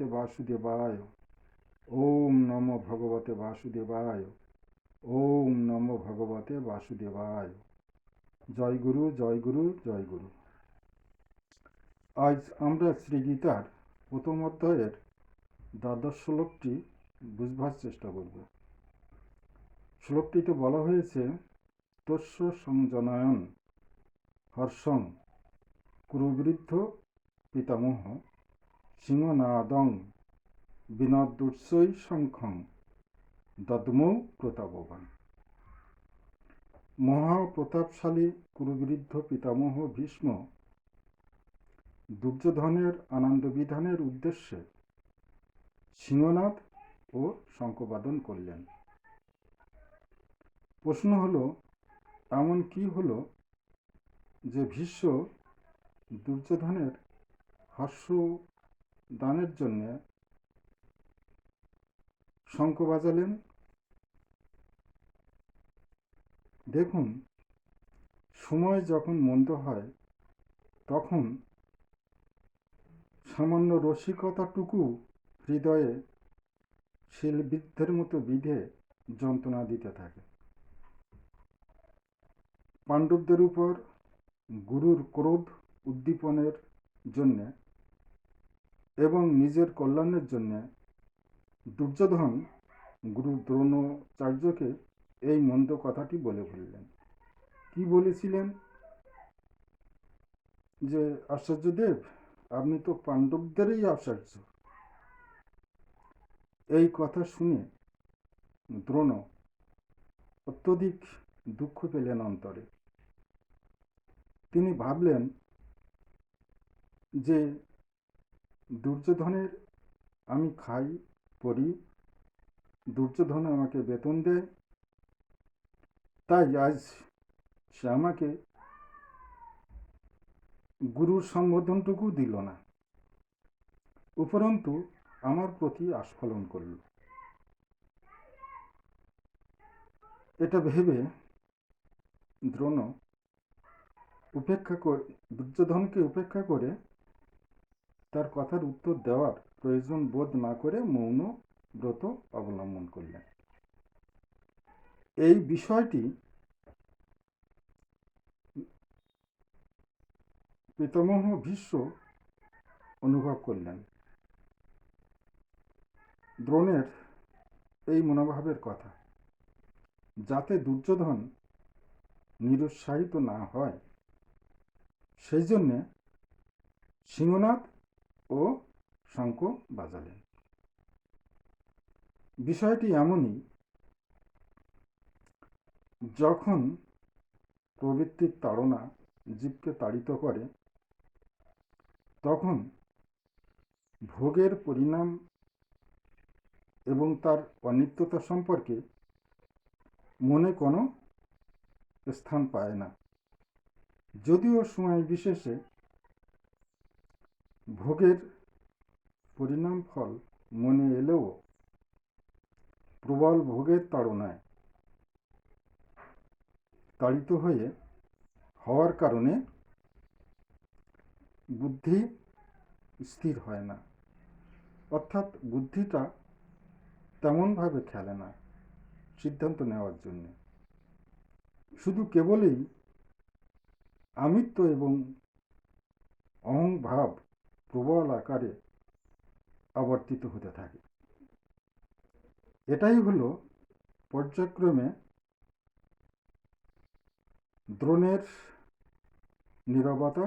ভগবতে বাসুদেবায়। ওম নমো ভগবতে বাসুদেবায়। ওম নমো ভগবতে বাসুদেবায়। জয় গুরু, জয় গুরু, জয় গুরু। আজ আমরা শ্রীগীতার প্রথম অধ্যায়ের দ্বাদশ শ্লোকটি বুঝবার চেষ্টা করব। শ্লোকটিতে বলা হয়েছে, তস্য সংজনয়ন হর্ষং কুরুবৃদ্ধ পিতামহ সিংহনাদং বিনদুৎসৈ শঙ্খং দদ্মৌ প্রতাপবান। মহাপ্রতাপশালী কুরুবৃদ্ধ পিতামহ ভীষ্ম দুর্যোধনের আনন্দ বিধানের উদ্দেশ্যে সিংহনাদ ও শঙ্খবাদন করলেন। প্রশ্ন হলো, এমন কি হলো যে ভীষ্ম দুর্যোধনের হর্ষ দানের জন্য শঙ্খ বাজালেন? দেখুন, সময় যখন মন্দ হয় তখন সামান্য রসিকতাটুকু হৃদয়ে শিলবিদ্ধের মতো বিধে যন্ত্রণা দিতে থাকে। পাণ্ডবদের উপর গুরুর ক্রোধ উদ্দীপনের জন্যে এবং নিজের কল্যাণের জন্যে দুর্যোধন গুরু দ্রোণাচার্যকে এই মন্দ কথাটি বলে ফেললেন। কি বলেছিলেন? যে আচার্যদেব, আপনি তো পাণ্ডবদেরই আচার্য। এই কথা শুনে দ্রোণ অত্যধিক দুঃখ পেলেন অন্তরে। তিনি ভাবলেন যে দুর্যোধনের আমি খাই পরি, দুর্যোধন আমাকে বেতন দেয়, তাই আজ সে আমাকে গুরুর সম্বোধনটুকু দিল না, উপরন্তু আমার প্রতি আস্ফালন করল। এটা ভেবে দ্রোণ দুর্যোধনকে উপেক্ষা করে তার কথার উত্তর দেওয়ার প্রয়োজন বোধ না করে মৌন ব্রত অবলম্বন করলেন। এই বিষয়টি পিতামহ ভীষ্ম অনুভব করলেন। দ্রোণের এই মনোভাবের কথা, যাতে দুর্যোধন নিরুৎসাহিত না হয়, সেই জন্যে সিংহনাদ ও শঙ্খ বাজালেন। বিষয়টি এমনই, যখন প্রবৃত্তির তাড়না জীবকে তাড়িত করে, তখন ভোগের পরিণাম এবং তার অনিত্যতা সম্পর্কে মনে কোনো স্থান পায় না। যদিও সময় বিশেষে ভোগের পরিণাম ফল মনে এলেও প্রবল ভোগের তাড়নায় তাড়িত হওয়ার কারণে বুদ্ধি স্থির হয় না, অর্থাৎ বুদ্ধিটা তেমনভাবে খেলে না সিদ্ধান্ত নেওয়ার জন্য। শুধু কেবলই আমিত্ব এবং অহংভাব প্রবল আকারে আবর্তিত হতে থাকে। এটাই হলো পর্যায়ক্রমে দ্রোণের নীরবতা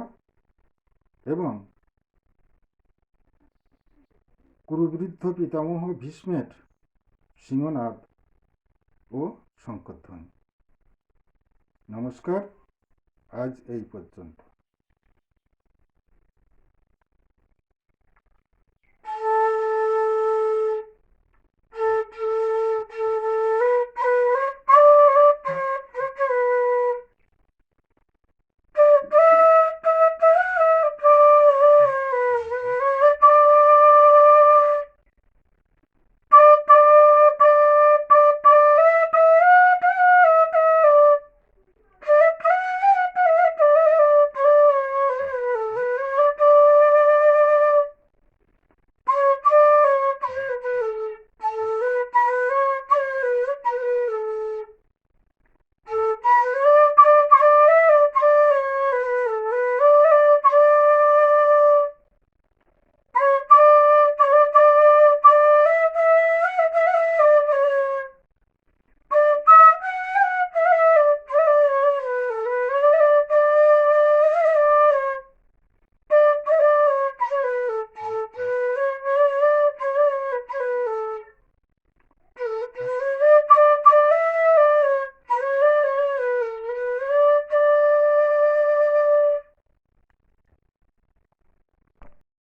এবং কুরুবৃদ্ধ পিতামহ ভীষ্মের সিংহনাদ ও শঙ্খধ্বনি। নমস্কার, আজ এই পর্যন্ত।